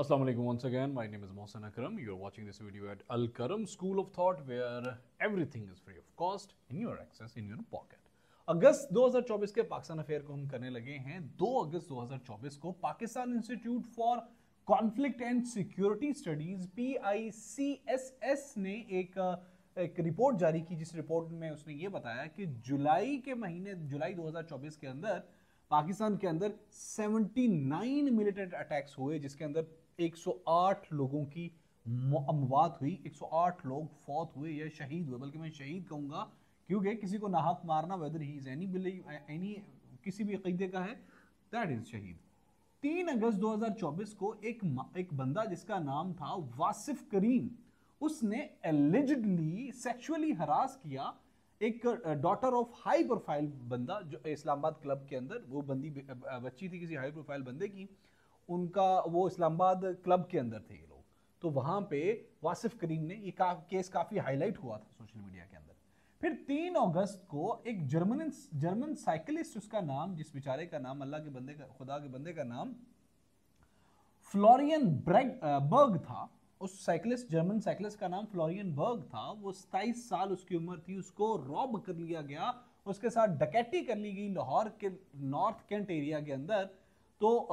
Assalamu alaikum once again. My name is Mohsen Akram. You are watching this video at Al Karam School of Thought, where everything is free of cost in your access, in your pocket. अगस्त 2024 के Pakistan affair को हम करने लगे हैं। 2 अगस्त 2024 को Pakistan institute for conflict and security studies PICSS ने एक report जारी की, जिस रिपोर्ट में उसने ये बताया कि जुलाई 2024 के अंदर पाकिस्तान के अंदर 79 मिलिटेंट अटैक्स हुए, जिसके अंदर 108 लोगों की अमवात हुई, 108 लोग फौत हुए या शहीद हुए, बल्कि मैं शहीद कहूंगा क्योंकि किसी को नाहक मारना, weather he is any believe any किसी भी अकीदे का है, दैट इज शहीद। 3 अगस्त 2024 को एक बंदा जिसका नाम था वासिफ करीम, उसने एलिजिडली सेक्सुअली हरास किया एक डॉटर ऑफ हाई प्रोफाइल बंदा जो इस्लामाबाद क्लब के अंदर, वो बच्ची थी किसी हाई प्रोफाइल बंदे की, उनका वो इस्लामाबाद क्लब के अंदर थे ये लोग। तो वहां पे वासिफ करीम ने ये केस काफी हाईलाइट हुआ था सोशल मीडिया के अंदर। फिर 3 अगस्त को एक जर्मन साइकिलिस्ट, उसका नाम, जिस बेचारे का नाम अल्लाह के बंदे का, खुदा के बंदे का नाम फ्लोरियन बर्ग था। उस जर्मन साइकिलिस्ट का नाम फ्लोरियन बर्ग था। वो 27 साल उसकी उम्र थी। उसको रॉब कर लिया गया, उसके साथ डकैती कर ली गई लाहौर के नॉर्थ कैंट एरिया के अंदर। तो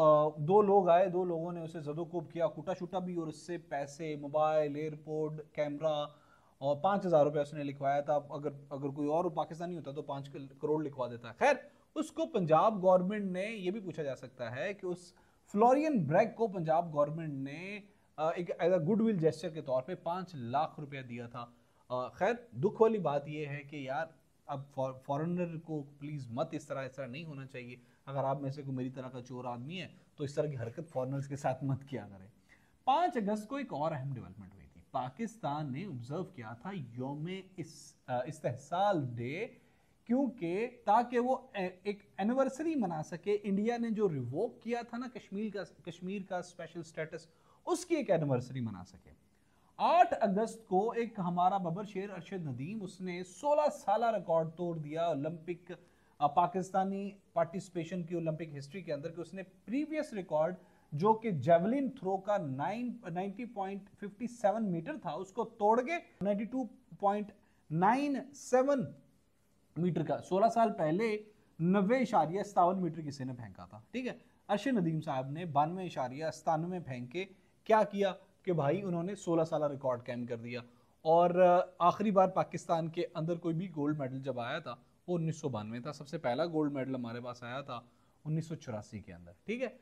2 लोग आए, 2 लोगों ने उसे जदोकोब किया, कुटा शुटा भी, और उससे पैसे, मोबाइल, एयरपोर्ट, कैमरा और 5,000 रुपये उसने लिखवाया था। अगर कोई और पाकिस्तानी होता तो 5 करोड़ लिखवा देता। खैर, उसको पंजाब गवर्नमेंट ने, ये भी पूछा जा सकता है कि उस फ्लोरियन ब्रैग को पंजाब गवर्नमेंट ने एक एज अ गुडविल जेस्चर के तौर पे 5 लाख रुपया दिया था। खैर, दुख वाली बात यह है कि यार, अब फॉरेनर को प्लीज़ मत इस तरह नहीं होना चाहिए। अगर आप में से कोई मेरी तरह का चोर आदमी है तो इस तरह की हरकत फॉरेनर्स के साथ मत किया करें। 5 अगस्त को एक और अहम डेवलपमेंट हुई थी। पाकिस्तान ने ऑब्जर्व किया था यौम इस्तेहसाल डे, क्योंकि ताकि वो एक एनिवर्सरी मना सके। इंडिया ने जो रिवोक किया था ना कश्मीर का स्पेशल स्टेटस, उसकी एक एनिवर्सरी मना सके। 8 अगस्त को एक हमारा बबर शेर अरशद नदीम, उसने 16 साल रिकॉर्ड तोड़ दिया ओलंपिक पाकिस्तानी पार्टिसिपेशन की ओलंपिक हिस्ट्री के अंदर, कि उसने प्रीवियस रिकॉर्ड जो कि जेवलिन थ्रो का 90.57 मीटर था, उसको तोड़ के 92.97 मीटर का 16 साल पहले 90.57 मीटर किसी ने फेंका था। ठीक है, अरशद नदीम साहब ने 92.97 फेंक के क्या किया कि भाई उन्होंने 16 साल रिकॉर्ड कायम कर दिया। और आखिरी बार पाकिस्तान के अंदर कोई भी गोल्ड मेडल जब आया था वो 1992 था। सबसे पहला गोल्ड मेडल हमारे पास आया था 1984 के अंदर। ठीक है,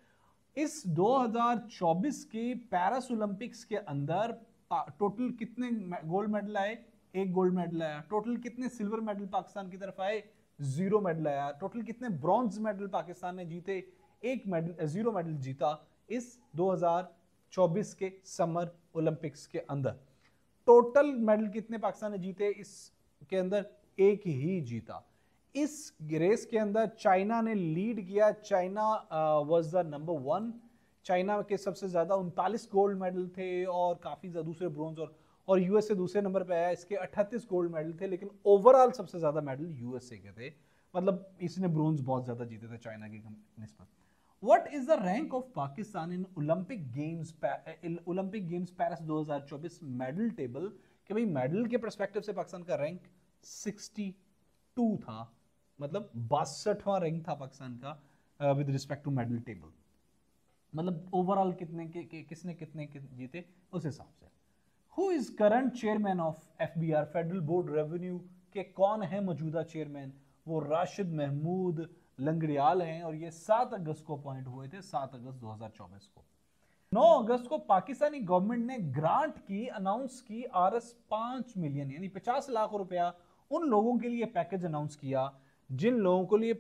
इस 2024 के पेरिस ओलंपिक्स के अंदर टोटल कितने गोल्ड मेडल आए? 1 गोल्ड मेडल आया। टोटल कितने सिल्वर मेडल पाकिस्तान की तरफ आए? 0 मेडल आया। टोटल कितने ब्रॉन्ज मेडल पाकिस्तान ने जीते? 0 मेडल जीता इस 2024 के समर ओलंपिक्स के अंदर। टोटल मेडल कितने पाकिस्तान ने जीते इसके अंदर? 1 ही जीता। इस रेस के अंदर चाइना ने लीड किया। China was the number 1। China के सबसे ज्यादा 39 गोल्ड मेडल थे और काफी दूसरे ब्रोंज, और यूएसए दूसरे नंबर पे आया, इसके 38 गोल्ड मेडल थे। लेकिन ओवरऑल सबसे ज्यादा मेडल यूएसए के थे, मतलब इसने ब्रोंज बहुत ज्यादा जीते थे चाइना की निस्बत। What is the rank of Pakistan in Olympic Games Paris 2024 medal table? कि भाई मेडल के पर्सपेक्टिव से पाकिस्तान का रैंक 62 था, मतलब 62वां रैंक था पाकिस्तान का with respect to medal table. मतलब ओवरऑल किसने कितने जीते उस हिसाब से। Who is current chairman of FBR, federal board revenue के कौन है मौजूदा चेयरमैन? वो राशिद महमूद लंगड़ियाल हैं, और ये 7 अगस्त को अपॉइंट हुए थे, 7 अगस्त 2024 को। 9 अगस्त को पाकिस्तानी गवर्नमेंट ने ग्रांट की, अनाउंस की Rs 5 मिलियन यानी 50 लाख रुपया उन लोगों के लिए पैकेज अनाउंस किया, जिन लोगों के लिए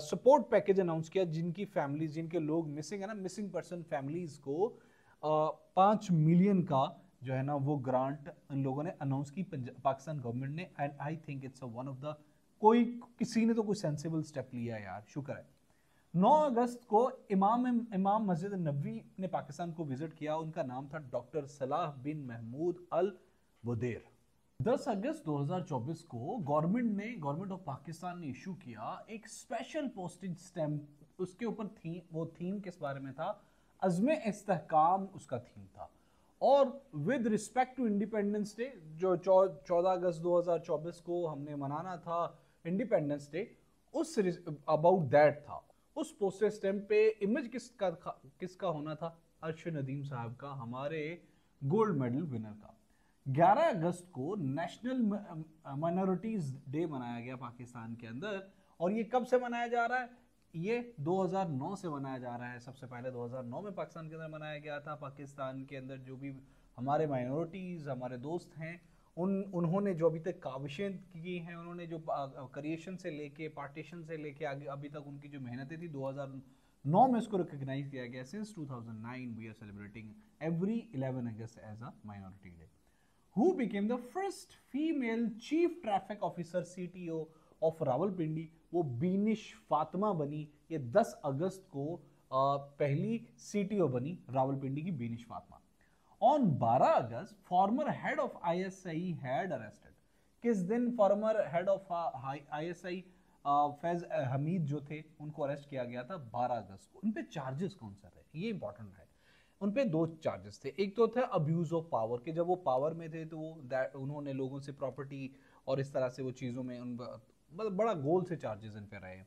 सपोर्ट पैकेज अनाउंस किया, जिनकी फैमिलीज, जिनके लोग मिसिंग है ना, मिसिंग पर्सन फैमिलीज को 5 मिलियन का जो है ना वो ग्रांट इन लोगों ने अनाउंस की पाकिस्तान गवर्नमेंट ने। And I think it's one of the किसी ने तो कोई सेंसिबल स्टेप लिया यार, शुक्र है। 9 अगस्त को इमाम मस्जिद नबवी ने पाकिस्तान को विजिट किया। उनका नाम था डॉक्टर सलाह बिन महमूद अल बुदेर। 10 अगस्त 2024 को गवर्नमेंट ऑफ पाकिस्तान ने इशू किया एक स्पेशल पोस्टेज स्टैम्प। उसके ऊपर थीम किस बारे में था? अज़्म इस्तेहकाम उसका थीम था। और with respect to independence day जो 14 अगस्त 2024 को हमने मनाना था इंडिपेंडेंस डे, उस अबाउट दैट था। उस पोस्टर स्टैम्प पे इमेज किसका होना था? अर्शद नदीम साहब का, हमारे गोल्ड मेडल विनर का। 11 अगस्त को नेशनल माइनॉरिटीज डे मनाया गया पाकिस्तान के अंदर। और ये कब से मनाया जा रहा है? ये 2009 से मनाया जा रहा है। सबसे पहले 2009 में पाकिस्तान के अंदर मनाया गया था। पाकिस्तान के अंदर जो भी हमारे माइनॉरिटीज, हमारे दोस्त हैं, उन्होंने जो अभी तक काविशें की हैं, उन्होंने जो क्रिएशन से लेके पार्टीशन से लेके आगे अभी तक उनकी जो मेहनतें थी, 2009 में इसको रिकॉग्नाइज किया गया। Since 2009 we are celebrating every 11 August as a minority day. Who became the first female chief traffic officer CTO of Rawalpindi? वो बीनिश फातिमा बनी। ये 10 अगस्त को पहली CTO बनी रावलपिंडी की, Beenish Fatima. On 12 August former head of ISI had arrested। किस दिन farmer head of ISI Faiz Hamid जो थे उनको अरेस्ट किया गया था? 12 अगस्त को। उन पे चार्जेस कौन सा रहे? ये इंपॉर्टेंट है। उन पे 2 चार्जेस थे। एक तो था अब्यूज ऑफ पावर, कि जब वो पावर में थे तो वो उन्होंने लोगों से प्रॉपर्टी और इस तरह से वो चीज़ों में मतलब बड़ा गोल से चार्जेस इन पे रहे।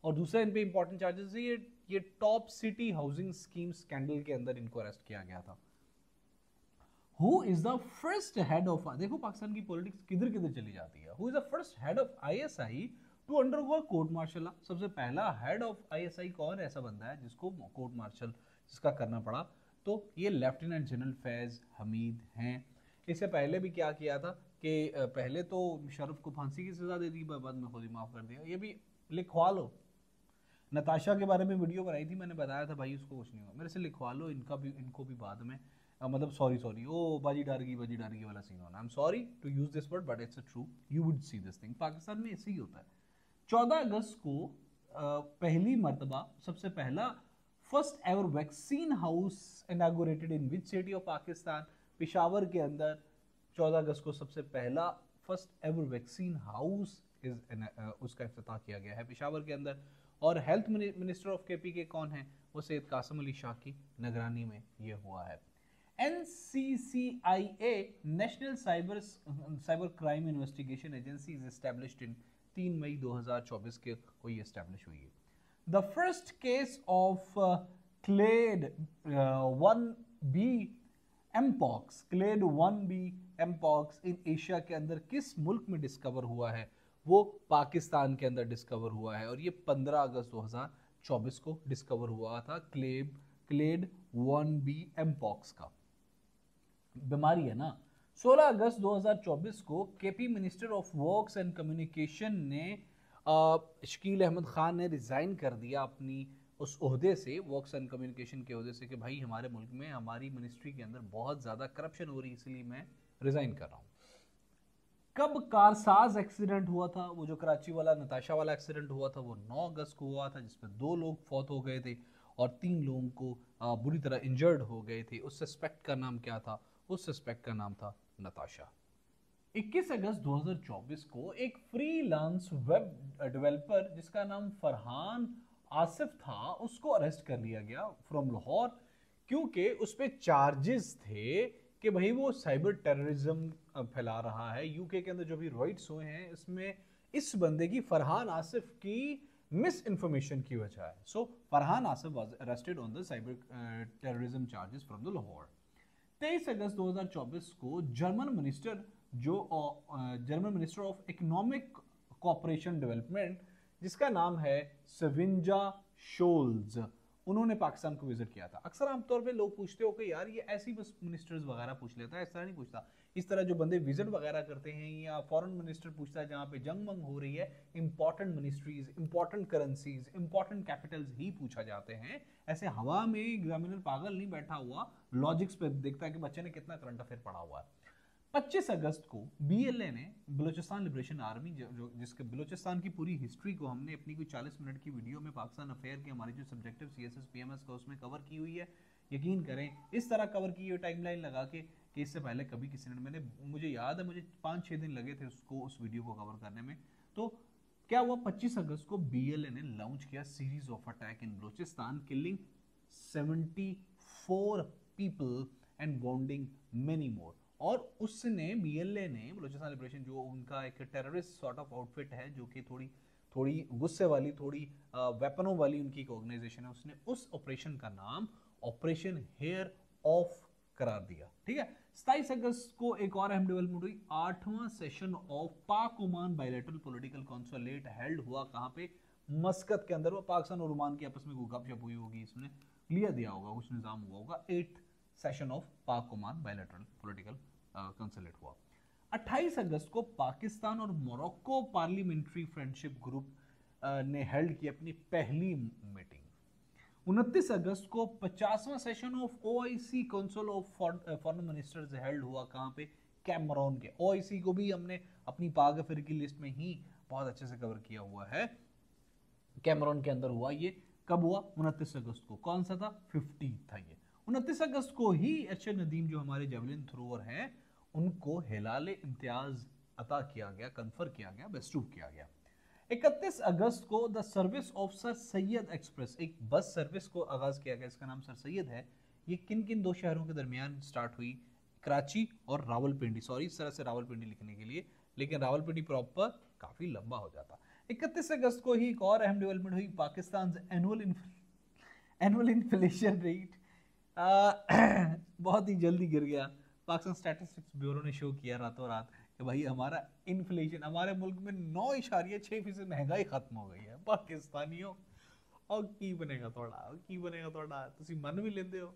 और दूसरा इन पे इंपॉर्टेंट चार्जेस है, ये top city housing scheme scandal के अंदर इनको अरेस्ट किया गया था। Who is the first head of, देखो पाकिस्तान की पॉलिटिक्स किधर किधर चली जाती है। Who is the first head of ISI to undergo court martial? सबसे पहला हेड ऑफ ISI कौन ऐसा बंदा है जिसको कोर्ट मार्शल जिसका करना पड़ा? तो ये लेफ्टिनेंट जनरल फैज हमीद हैं। इससे पहले भी क्या किया था कि पहले तो मुशर्रफ को फांसी की सजा दे दी, बाद में खुद ही माफ कर दिया। ये भी लिखवा लो। नताशा के बारे में वीडियो बनाई थी, मैंने बताया था भाई उसको कुछ नहीं हुआ, मेरे से लिखवा लो। इनको भी बाद में मतलब सॉरी ओ बाजी डारगी वाला सीन होना। I am sorry to use this word but it's true, you would see this thing. Pakistan में ऐसे ही होता है। 14 अगस्त को पहली मर्तबा सबसे पहला first ever vaccine house inaugurated in which city of Pakistan? Peshawar के अंदर 14 अगस्त को सबसे पहला फर्स्ट एवर वैक्सीन हाउस उसका इफ्तिताह किया गया है पेशावर के अंदर। और हेल्थ मिनिस्टर ऑफ KP के कौन है? वो सैयद कासिम अली शाह की निगरानी में ये हुआ है। NCCIA national cyber crime investigation agency is established in 3 May 2024 के को ये एस्टैब्लिश हुई है। The first case of clade 1B mpox, clade 1B mpox in Asia के अंदर किस मुल्क में डिस्कवर हुआ है? वो पाकिस्तान के अंदर डिस्कवर हुआ है। और ये 15 अगस्त 2024 को डिस्कवर हुआ था। क्लेड 1B एमपॉक्स का बीमारी है ना। 16 अगस्त 2024 को KP minister of works and communication ने शकील अहमद खान ने रिज़ाइन कर दिया अपनी उस ओहदे से, वर्क्स एंड कम्युनिकेशन के ओहदे से, कि भाई हमारे मुल्क में हमारी मिनिस्ट्री के अंदर बहुत ज़्यादा करप्शन हो रही है, इसलिए मैं रिज़ाइन कर रहा हूँ। कब कारसाज एक्सीडेंट हुआ था? वो जो कराची वाला नताशा वाला एक्सीडेंट हुआ था वो 9 अगस्त को हुआ था, जिसमें 2 लोग फौत हो गए थे और 3 लोगों को बुरी तरह इंजर्ड हो गए थे। उस सस्पेक्ट का नाम क्या था? उस सस्पेक्ट का नाम था नताशा। 21 अगस्त 2024 को एक फ्रीलांस वेब डेवलपर जिसका नाम फरहान आसिफ था, उसको अरेस्ट कर लिया गया फ्रॉम लाहौर, क्योंकि उस पर चार्जेस थे कि भाई वो साइबर टेररिज्म फैला रहा है। यूके के अंदर जो भी रॉइट्स हुए हैं इसमें इस बंदे की, फरहान आसिफ की मिस इन्फॉर्मेशन की वजह है। So Farhan Asif was arrested on the cyber terrorism charges from the Lahore. 23 अगस्त 2024 को German minister of economic cooperation development जिसका नाम है सविंजा शोल्ज, उन्होंने पाकिस्तान को विजिट किया था। अक्सर आमतौर पे लोग पूछते हो कि यार ये ऐसी बस मिनिस्टर्स वगैरह पूछ लेता है, इस तरह नहीं पूछता। इस तरह जो बंदे विजिट वगैरह करते हैं या फॉरेन मिनिस्टर पूछता है जहाँ पे जंग मंग हो रही है, important ministries, important currencies, important capitals ही पूछा जाते हैं। ऐसे हवा में एग्जामिनर पागल नहीं बैठा हुआ, लॉजिक्स पे देखता है कि बच्चे ने कितना करंट अफेयर पढ़ा हुआ है। 25 अगस्त को BLA ने, बलूचिस्तान लिबरेशन आर्मी, जो जिसके बलूचिस्तान की पूरी हिस्ट्री को हमने अपनी कोई 40 मिनट की वीडियो में पाकिस्तान अफेयर की हमारी जो सब्जेक्टिव CSS PMS का उसमें कवर की हुई है। यकीन करें इस तरह कवर की हुई टाइमलाइन लगा के कि इससे पहले कभी किसी ने, मुझे याद है मुझे 5-6 दिन लगे थे उसको, उस वीडियो को कवर करने में। तो क्या हुआ, 25 अगस्त को BLA ने लॉन्च किया series of attack in Balochistan, killing 4 people and wounding many more। और उसने BLA ने बलूचिस्तान लिबरेशन जो उनका एक टेररिस्ट सॉर्ट ऑफ आउटफिट है जो कि थोड़ी थोड़ी गुस्से वाली थोड़ी वेपनों वाली उनकी एक ऑर्गेनाइजेशन है, उसने उस ऑपरेशन का नाम ऑपरेशन हेयर ऑफ करार दिया। ठीक है, 27 अगस्त को एक और अहम डेवलपमेंट हुई। 8वां session of Pak Oman bilateral political consulate held हुआ कहां पे? मस्कत के अंदर। वो पाकिस्तान और ओमान की आपस में गपशप हुई होगी, इसमें क्लियर दिया होगा, कुछ निजाम हुआ होगा। 8th session of Pak Oman bilateral political consulate हुआ। 28 अगस्त को पाकिस्तान और मोरक्को पार्लियामेंट्री फ्रेंडशिप ग्रुप ने हेल्ड की अपनी पहली मीटिंग। 29 अगस्त को 50वां session of OIC council of foreign ministers held हुआ कहां पे? कैमरून के। OIC को भी हमने अपनी पाक अफेयर की लिस्ट में ही बहुत अच्छे से कवर किया हुआ है। कैमरून के अंदर हुआ ये। कब हुआ? 29 अगस्त को। कौन सा था? 50 था ये। 29 अगस्त को ही अर्शद नदीम जो हमारे जेवलिन थ्रोअर हैं उनको हिलाल इम्तियाज अता किया गया, कन्फर किया गया, बेस्टू किया गया। 31 अगस्त को the service of sir Syed express, एक बस सर्विस को आगाज किया गया, इसका नाम सर सैयद है। ये किन किन दो शहरों के दरमियान स्टार्ट हुई? कराची और रावलपिंडी। सॉरी इस तरह से रावलपिंडी लिखने के लिए, लेकिन रावलपिंडी प्रॉपर काफी लंबा हो जाता। 31 अगस्त को ही एक और अहम डेवलपमेंट हुई। पाकिस्तान एनुअल इन्फ्लेशन रेट बहुत ही जल्दी गिर गया। पाकिस्तान स्टैटिस्टिक्स ब्यूरो ने शो किया रातों रात कि भाई हमारा इन्फ्लेशन, हमारे मुल्क में 9.6% महंगाई खत्म हो गई है। पाकिस्तानियों और की बनेगा थोड़ा, की बनेगा थोड़ा, तुसी मन भी लेंदे हो।